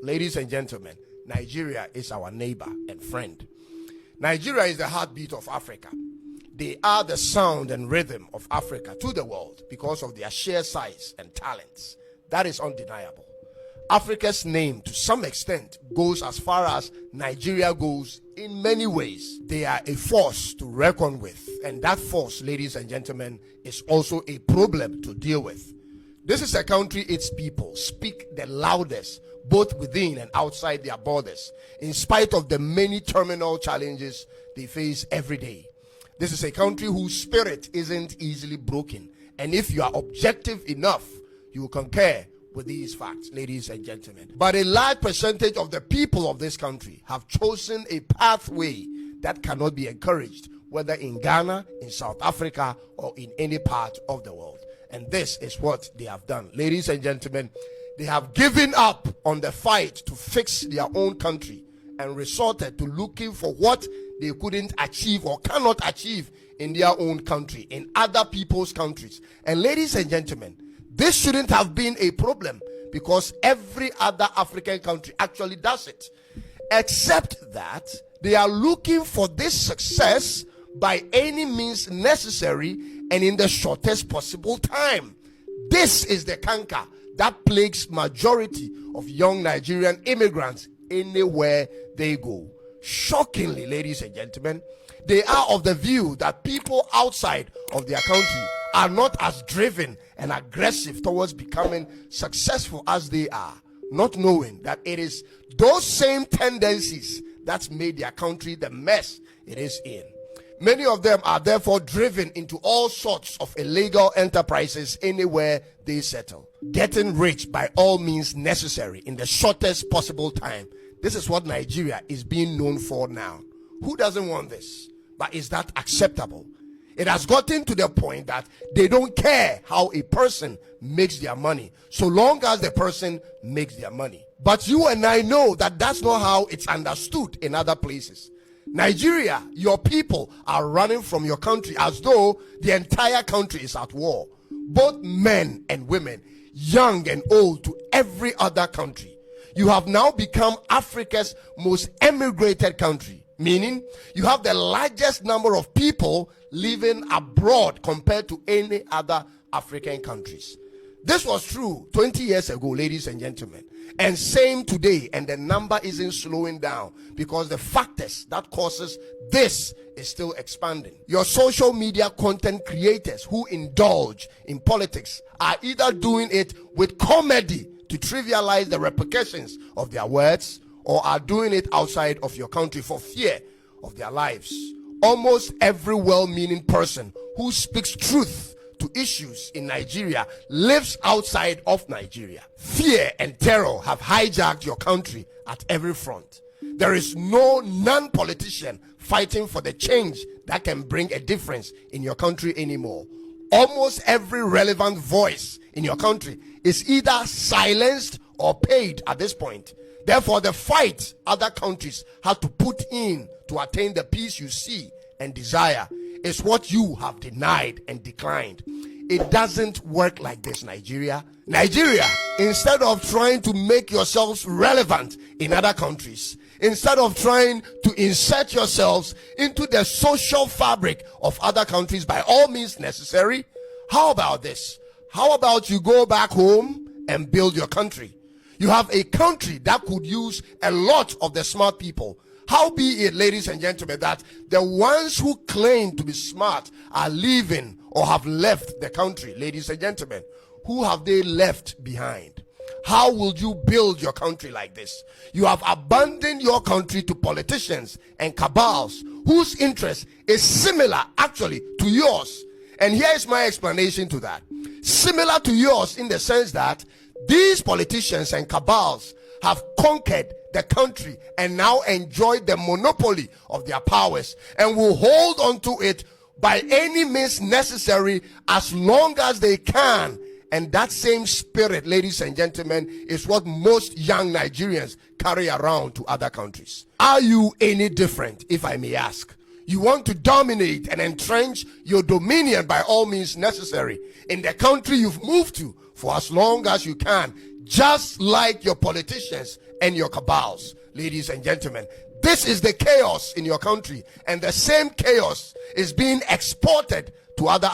Ladies and gentlemen, Nigeria is our neighbor and friend. Nigeria is the heartbeat of Africa. They are the sound and rhythm of Africa to the world because of their sheer size and talents. That is undeniable. Africa's name, to some extent, goes as far as Nigeria goes in many ways. They are a force to reckon with, and that force, ladies and gentlemen, is also a problem to deal with. This is a country its people speak the loudest, both within and outside their borders, in spite of the many terminal challenges they face every day. This is a country whose spirit isn't easily broken, and if you are objective enough, you will concur with these facts, ladies and gentlemen. But a large percentage of the people of this country have chosen a pathway that cannot be encouraged, whether in Ghana, in South Africa, or in any part of the world. And this is what they have done. Ladies and gentlemen, they have given up on the fight to fix their own country and resorted to looking for what they couldn't achieve or cannot achieve in their own country, in other people's countries. And ladies and gentlemen, this shouldn't have been a problem because every other African country actually does it. Except that they are looking for this success by any means necessary and in the shortest possible time. This is the canker that plagues majority of young Nigerian immigrants anywhere they go. Shockingly, ladies and gentlemen, they are of the view that people outside of their country are not as driven and aggressive towards becoming successful as they are, not knowing that it is those same tendencies that's made their country the mess it is in. Many of them are therefore driven into all sorts of illegal enterprises anywhere they settle. Getting rich by all means necessary in the shortest possible time. This is what Nigeria is being known for now. Who doesn't want this? But is that acceptable? It has gotten to the point that they don't care how a person makes their money, so long as the person makes their money. But you and I know that that's not how it's understood in other places. Nigeria, your people are running from your country as though the entire country is at war. Both men and women, young and old, to every other country. You have now become Africa's most emigrated country, meaning you have the largest number of people living abroad compared to any other African countries. This was true 20 years ago, ladies and gentlemen, and same today, and the number isn't slowing down because the factors that causes this is still expanding. Your social media content creators who indulge in politics are either doing it with comedy to trivialize the repercussions of their words, or are doing it outside of your country for fear of their lives. Almost every well-meaning person who speaks truth to issues in Nigeria lives outside of Nigeria. Fear and terror have hijacked your country at every front. There is no non-politician fighting for the change that can bring a difference in your country anymore. Almost every relevant voice in your country is either silenced or paid at this point. Therefore, the fight other countries have to put in to attain the peace you see and desire is what you have denied and declined. It doesn't work like this, Nigeria. Nigeria, instead of trying to make yourselves relevant in other countries, instead of trying to insert yourselves into the social fabric of other countries by all means necessary, how about this? How about you go back home and build your country? You have a country that could use a lot of the smart people. How be it, ladies and gentlemen, that the ones who claim to be smart are leaving or have left the country, ladies and gentlemen. Who have they left behind? How will you build your country like this? You have abandoned your country to politicians and cabals whose interest is similar actually to yours. And here is my explanation to that. Similar to yours in the sense that these politicians and cabals have conquered the country and now enjoy the monopoly of their powers and will hold on to it by any means necessary as long as they can. And that same spirit, ladies and gentlemen, is what most young Nigerians carry around to other countries. Are you any different, if I may ask? You want to dominate and entrench your dominion by all means necessary in the country you've moved to for as long as you can, just like your politicians and your cabals. Ladies and gentlemen, this is the chaos in your country, and the same chaos is being exported to other